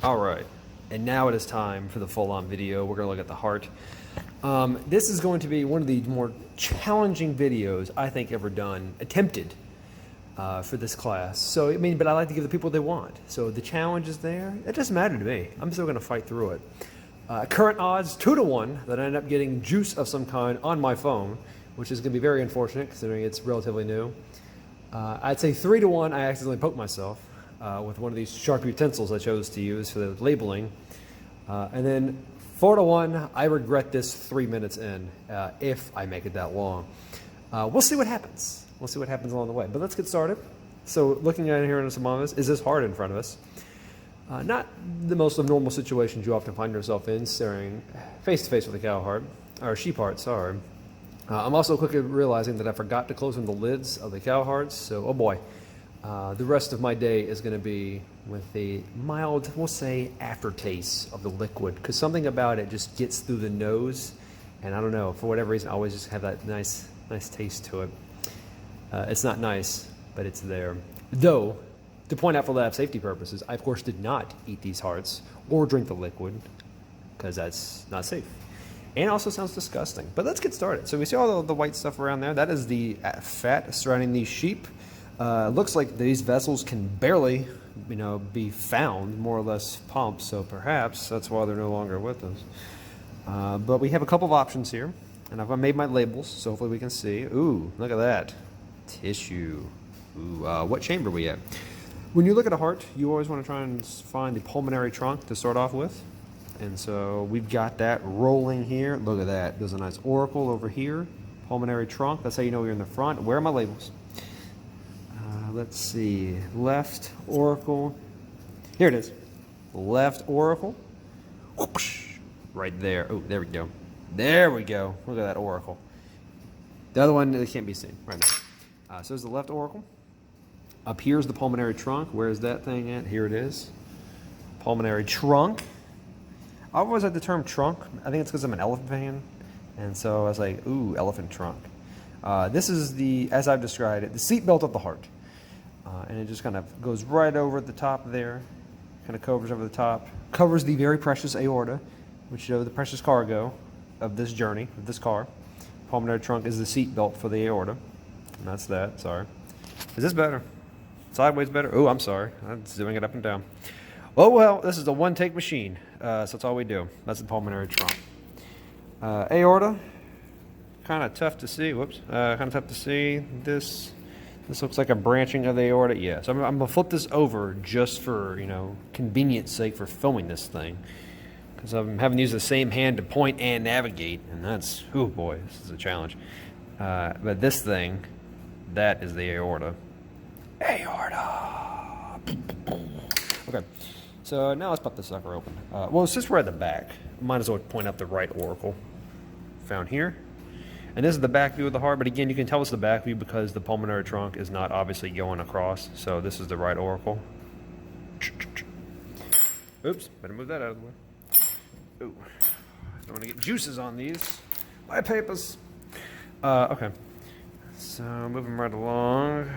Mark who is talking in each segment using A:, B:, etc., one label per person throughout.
A: All right, and now it is time for the full-on video. We're going to look at the heart. This is going to be one of the more challenging videos I think ever done, attempted for this class. So, I mean, but I like to give the people what they want. So the challenge is there. It doesn't matter to me. I'm still going to fight through it. Current odds 2-to-1 that I end up getting juice of some kind on my phone, which is going to be very unfortunate considering it's relatively new. I'd say 3-to-1 I accidentally poked myself with one of these sharp utensils I chose to use for the labeling. And then 4-to-1, I regret this 3 minutes in, if I make it that long. We'll see what happens. We'll see what happens along the way. But let's get started. So looking at it here in some of us, is this heart in front of us? Not the most abnormal situations you often find yourself in, staring face to face with a cow heart, or sheep heart, sorry. I'm also quickly realizing that I forgot to close on the lids of the cow hearts, so oh boy. The rest of my day is going to be with a mild, we'll say, aftertaste of the liquid, because something about it just gets through the nose, and I don't know, for whatever reason, I always just have that nice taste to it. It's not nice, but it's there. Though, to point out for lab safety purposes, I of course did not eat these hearts or drink the liquid, because that's not safe. And also sounds disgusting. But let's get started. So we see all the white stuff around there. That is the fat surrounding these sheep. Looks like these vessels can barely, be found, more or less pumped. So perhaps that's why they're no longer with us. But we have a couple of options here. And I've made my labels, so hopefully we can see. Ooh, look at that. Tissue. Ooh, what chamber are we at? When you look at a heart, you always want to try and find the pulmonary trunk to start off with. And so we've got that rolling here. Look at that. There's a nice auricle over here. Pulmonary trunk. That's how you know you're in the front. Where are my labels? Let's see. Left auricle. Here it is. Left auricle. Whoosh. Right there. Oh, there we go. There we go. Look at that auricle. The other one, it can't be seen. Right now. So there's the left auricle. Up here's the pulmonary trunk. Where's that thing at? Here it is. Pulmonary trunk. I always like the term trunk. I think it's because I'm an elephant fan. And so I was like, ooh, elephant trunk. This is as I've described it, the seat belt of the heart. And it just kind of goes right over the top there. Kind of covers over the top. Covers the very precious aorta, which shows the precious cargo of this journey, of this car. Pulmonary trunk is the seat belt for the aorta. And that's that, sorry. Is this better? Sideways better? Oh, I'm sorry. I'm doing it up and down. Oh, well, this is a one-take machine, so that's all we do. That's the pulmonary trunk. Aorta, kind of tough to see. Whoops. Kind of tough to see. This looks like a branching of the aorta. Yeah, so I'm going to flip this over just for, convenience sake for filming this thing. Because I'm having to use the same hand to point and navigate, and that's, oh boy, this is a challenge. But this thing, that is the aorta. Aorta. Okay, so now let's pop this sucker open. Well, since we're at the back, might as well point out the right auricle found here. And this is the back view of the heart, but again, you can tell it's the back view because the pulmonary trunk is not obviously going across. So this is the right auricle. Oops, better move that out of the way. Ooh, don't want to get juices on these. My papers. Okay, so moving right along.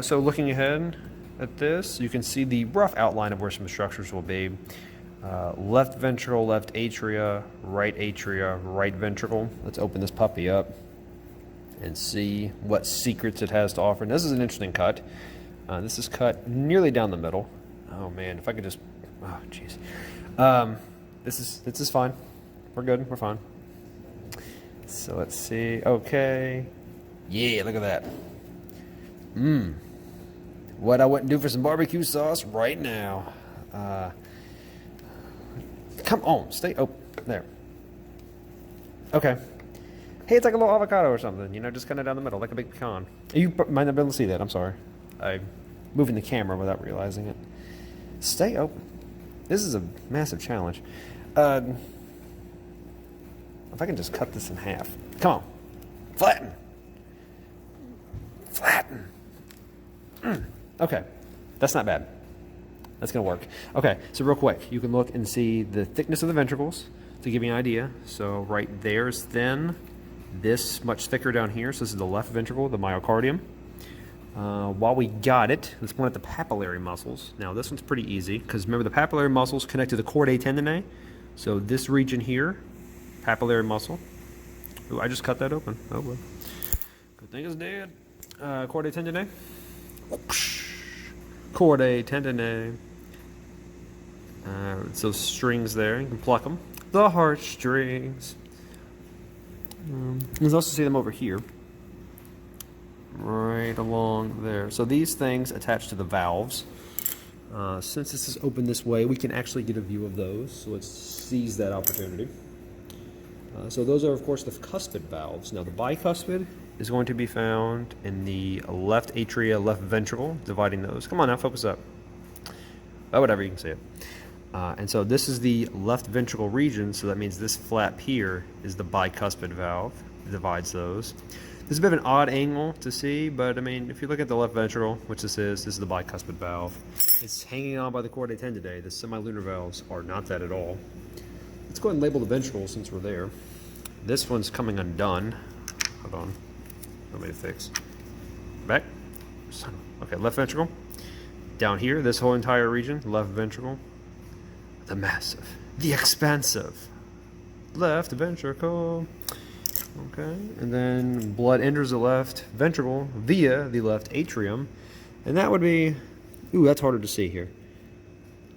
A: So looking ahead at this, you can see the rough outline of where some structures will be. Left ventricle, left atria, right ventricle. Let's open this puppy up and see what secrets it has to offer. And this is an interesting cut. This is cut nearly down the middle. Oh man, if I could just, oh jeez. This is fine. We're good, we're fine. So let's see, okay. Yeah, look at that. What I wouldn't do for some barbecue sauce right now. Come on, stay open. There. Okay. Hey, it's like a little avocado or something, just kind of down the middle, like a big pecan. You might not be able to see that, I'm sorry. I'm moving the camera without realizing it. Stay open. This is a massive challenge. If I can just cut this in half. Come on. Flatten. Flatten. Okay. That's not bad. That's going to work. Okay, so real quick, you can look and see the thickness of the ventricles to give you an idea. So right there is thin. This much thicker down here. So this is the left ventricle, the myocardium. While we got it, let's point at the papillary muscles. Now this one's pretty easy because remember the papillary muscles connect to the Chordae Tendineae. So this region here, papillary muscle. Ooh, I just cut that open. Oh well. Good thing it's dead. Chordae Tendineae. Chordae Tendineae. It's those strings there. You can pluck them. The heartstrings. You can also see them over here. Right along there. So these things attach to the valves. Since this is open this way, we can actually get a view of those. So let's seize that opportunity. So those are, of course, the cuspid valves. Now the bicuspid is going to be found in the left atria, left ventricle, dividing those. Come on now, focus up. Oh, whatever, you can see it. And so this is the left ventricle region, so that means this flap here is the bicuspid valve. It divides those. This is a bit of an odd angle to see, but I mean, if you look at the left ventricle, which this is the bicuspid valve. It's hanging on by the Chordae Tendineae. The semilunar valves are not that at all. Let's go ahead and label the ventricle since we're there. This one's coming undone. Hold on. Let me fix. Back. Okay, left ventricle. Down here, this whole entire region, left ventricle. The massive, the expansive left ventricle. Okay, and then blood enters the left ventricle via the left atrium, and that would be, ooh, that's harder to see here.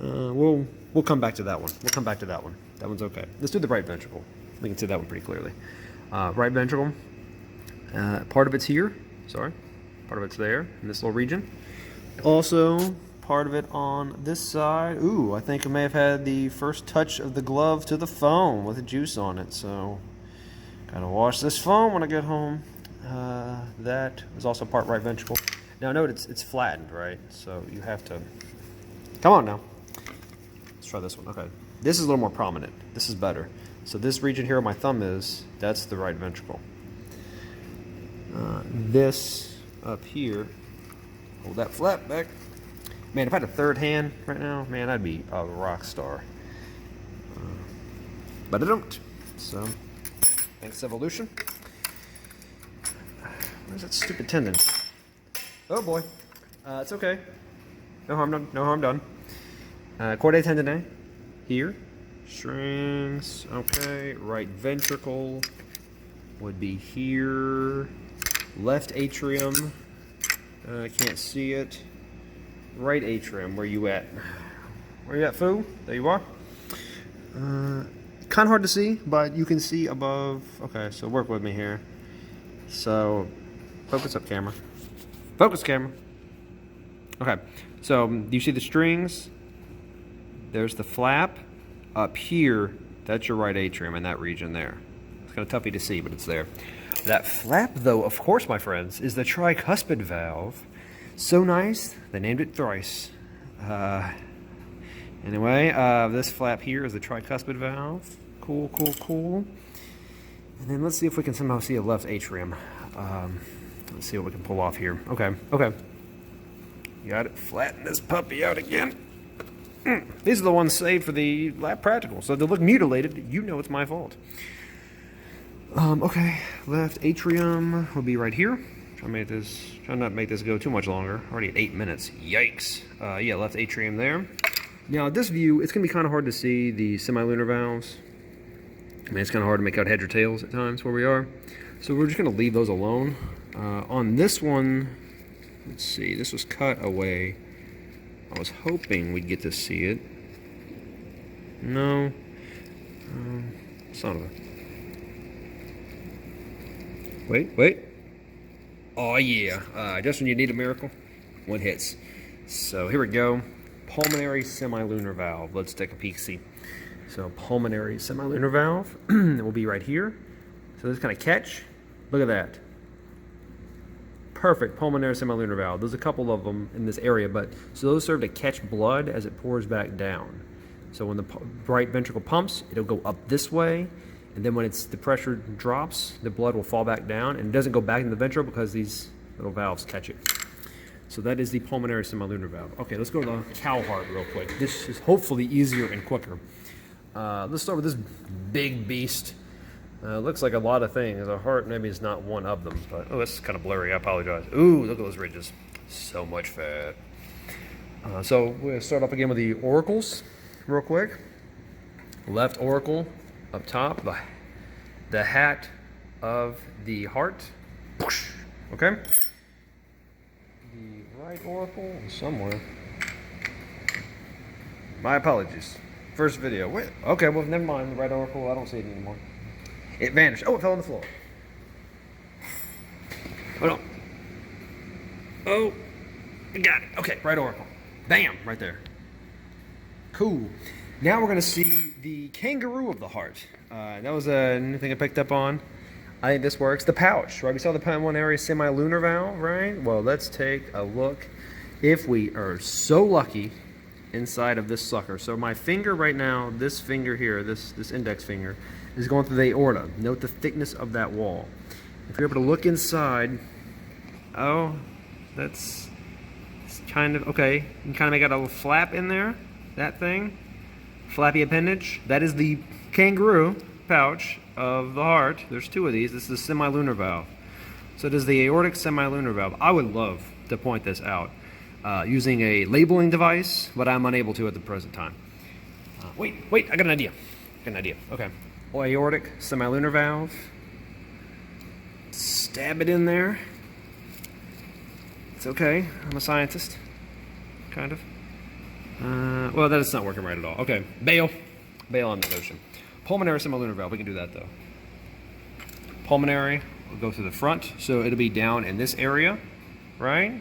A: We'll come back to that one. We'll come back to that one. That one's okay. Let's do the right ventricle. We can see that one pretty clearly. Right ventricle. Part of it's here. Sorry, part of it's there in this little region. Also, part of it on this side. Ooh, I think I may have had the first touch of the glove to the foam with the juice on it. So, gotta wash this foam when I get home. That is also part right ventricle. Now note it's flattened, right? So you have to. Come on now. Let's try this one. Okay, this is a little more prominent. This is better. So this region here where my thumb is, that's the right ventricle. This up here. Hold that flap back. Man, if I had a third hand right now, man, I'd be a rock star. But I don't. So, thanks evolution. Where's that stupid tendon? Oh boy. It's okay. No harm done. No harm done. Chordae Tendineae. Here. Strings. Okay. Right ventricle would be here. Left atrium. I can't see it. Right atrium, where you at? Where you at, foo? There you are. Kind of hard to see, but you can see above. Okay, so work with me here. So, focus up, camera. Focus, camera. Okay, so do you see the strings? There's the flap. Up here, that's your right atrium in that region there. It's kind of toughy to see, but it's there. That flap, though, of course, my friends, is the tricuspid valve. So nice, they named it thrice. Anyway, this flap here is the tricuspid valve. Cool, cool, cool. And then let's see if we can somehow see a left atrium. Let's see what we can pull off here. Okay, okay. Got it. Flatten this puppy out again. These are the ones saved for the lab practical. So if they look mutilated, you know it's my fault. Okay, left atrium will be right here. Try not to make this go too much longer. Already at 8 minutes. Yikes. Yeah, left atrium there. Now, this view, it's going to be kind of hard to see the semilunar valves. I mean, it's kind of hard to make out heads or tails at times where we are. So we're just going to leave those alone. On this one, let's see, this was cut away. I was hoping we'd get to see it. No. Son of a... Wait. Oh yeah, just when you need a miracle, one hits. So here we go. Pulmonary semilunar valve. Let's take a peek, see. So pulmonary semilunar valve, it will be right here. So this kind of catch, look at that. Perfect pulmonary semilunar valve. There's a couple of them in this area, but so those serve to catch blood as it pours back down. So when the right ventricle pumps, it'll go up this way. And then when the pressure drops, the blood will fall back down, and it doesn't go back in the ventricle because these little valves catch it. So that is the pulmonary semilunar valve. Okay, let's go to the cow heart real quick. This is hopefully easier and quicker. Let's start with this big beast. Looks like a lot of things. A heart maybe is not one of them, but oh, this is kind of blurry. I apologize. Ooh, look at those ridges. So much fat. So we're going to start off again with the auricles real quick. Left auricle up top, the hat of the heart. Okay. The right auricle is somewhere. My apologies. First video. Wait. Okay, well, never mind. The right auricle, I don't see it anymore. It vanished. Oh, it fell on the floor. Hold on. Oh, got it. Okay, right auricle. Bam, right there. Cool. Now we're going to see the kangaroo of the heart. That was a new thing I picked up on. I think this works. The pouch, right? We saw the pulmonary semilunar valve, right? Well, let's take a look, if we are so lucky, inside of this sucker. So my finger right now, this finger here, this index finger, is going through the aorta. Note the thickness of that wall. If you're able to look inside, oh, it's kind of, okay, you can kind of make out a little flap in there, that thing, flappy appendage. That is the kangaroo pouch of the heart. There's two of these. This is the semilunar valve. So it is the aortic semilunar valve. I would love to point this out using a labeling device, but I'm unable to at the present time. Wait, I got an idea. Okay. Well, aortic semilunar valve. Stab it in there. It's okay. I'm a scientist. Kind of. Well, that is not working right at all. Okay. Bail on the notion. Pulmonary semilunar valve. We can do that though. Pulmonary will go through the front, so it'll be down in this area, right?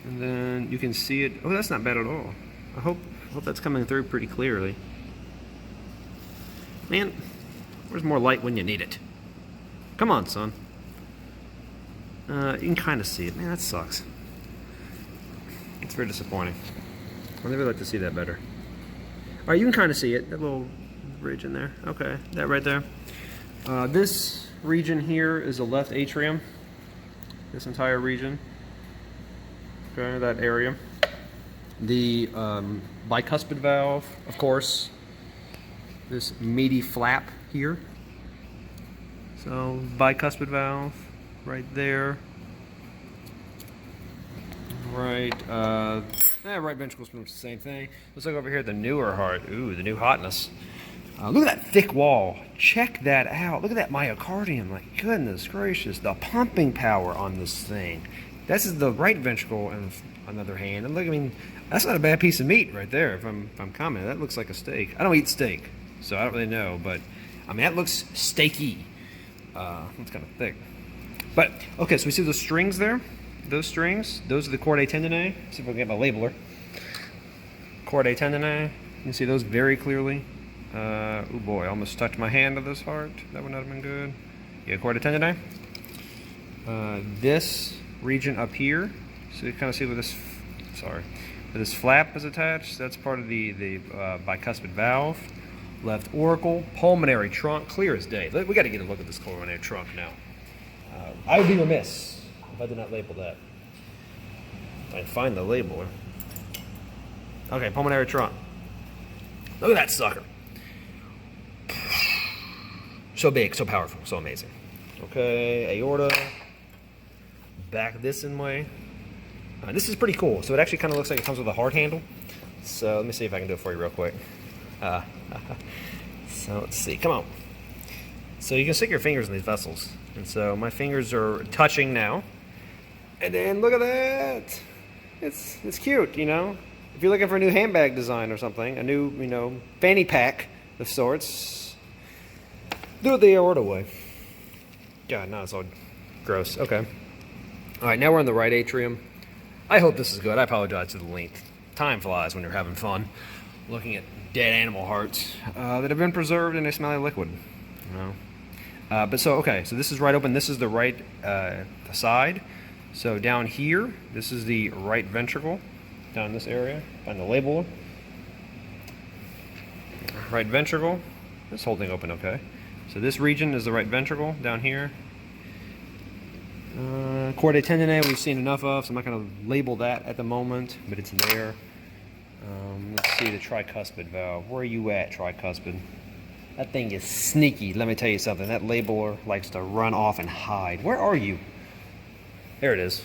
A: And then you can see it. Oh, that's not bad at all. I hope that's coming through pretty clearly. Man, where's more light when you need it? Come on, son. You can kind of see it. Man, that sucks. It's very disappointing. I'd really like to see that better. All right, you can kind of see it. That little ridge in there. Okay, that right there. This region here is the left atrium. This entire region. Okay, that area. The bicuspid valve, of course. This meaty flap here. So bicuspid valve right there. Right, right ventricle is the same thing. Let's look over here at the newer heart. Ooh, the new hotness. Look at that thick wall. Check that out. Look at that myocardium. Like, goodness gracious, the pumping power on this thing. This is the right ventricle, on the other hand. And look, I mean, that's not a bad piece of meat right there. If I'm commenting, that looks like a steak. I don't eat steak, so I don't really know. But I mean, that looks steaky. It's kind of thick. But okay, so we see those strings there. Those strings. Those are the Chordae Tendineae. See if we can get my labeler. Chordae Tendineae. You can see those very clearly. Oh boy, I almost stuck my hand to this heart. That would not have been good. Yeah, Chordae Tendineae. This region up here, so you kind of see where this, where this flap is attached. That's part of the bicuspid valve. Left auricle, pulmonary trunk, clear as day. We got to get a look at this pulmonary trunk now. I would be remiss if I did not label that. I find the labeler. Okay, pulmonary trunk. Look at that sucker. So big, so powerful, so amazing. Okay, aorta. Back this in way. This is pretty cool. So it actually kind of looks like it comes with a heart handle. So let me see if I can do it for you real quick. So let's see. Come on. So you can stick your fingers in these vessels. And so my fingers are touching now. And then look at that. It's cute, you know. If you're looking for a new handbag design or something, a new, you know, fanny pack of sorts, do it the aorta way. God, no, it's all gross. Okay. All right, now we're in the right atrium. I hope this is good. I apologize for the length. Time flies when you're having fun, looking at dead animal hearts that have been preserved in a smelly liquid. You know? But so, okay, so this is right open. This is the right side. So down here, this is the right ventricle. Down in this area, find the label. Right ventricle. This whole thing open, okay. So this region is the right ventricle down here. Chordae Tendineae we've seen enough of, so I'm not going to label that at the moment, but it's there. Let's see the tricuspid valve. Where are you at, tricuspid? That thing is sneaky. Let me tell you something. That labeler likes to run off and hide. Where are you? There it is.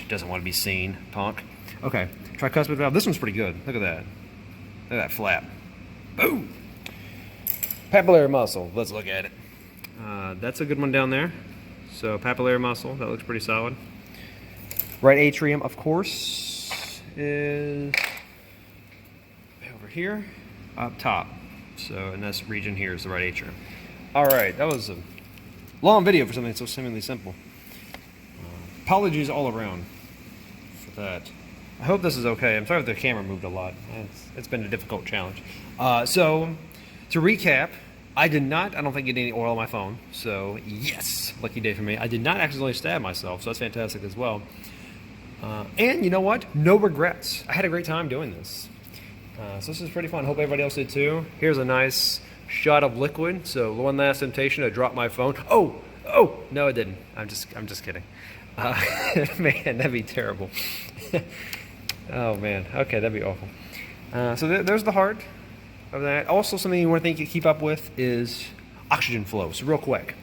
A: Doesn't want to be seen, punk. Okay, tricuspid valve. This one's pretty good. Look at that. Look at that flap. Boom! Papillary muscle. Let's look at it. That's a good one down there. So papillary muscle. That looks pretty solid. Right atrium, of course, is over here, up top. So, and this region here is the right atrium. All right, that was a long video for something so seemingly simple. Apologies all around for that. I hope this is okay. I'm sorry if the camera moved a lot. It's been a difficult challenge. So, to recap, I don't think get any oil on my phone. So, yes, lucky day for me. I did not accidentally stab myself, so that's fantastic as well. And you know what? No regrets. I had a great time doing this. So this is pretty fun. Hope everybody else did too. Here's a nice shot of liquid. So one last temptation to drop my phone. Oh, no, it didn't. I'm just kidding. Man, that'd be terrible. Oh man. Okay, that'd be awful. So there's the heart of that. Also, something you want to keep up with is oxygen flow. So real quick.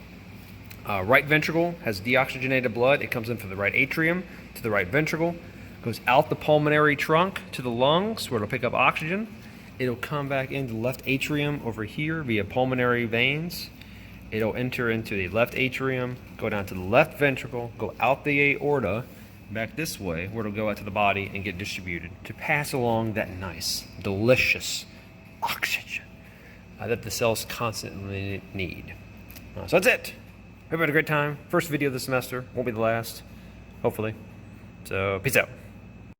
A: Right ventricle has deoxygenated blood. It comes in from the right atrium to the right ventricle, goes out the pulmonary trunk to the lungs where it'll pick up oxygen. It'll come back into the left atrium over here via pulmonary veins. It'll enter into the left atrium, go down to the left ventricle, go out the aorta, back this way where it'll go out to the body and get distributed to pass along that nice, delicious oxygen that the cells constantly need. So that's it. Hope you had a great time. First video of the semester. Won't be the last, hopefully. So, peace out.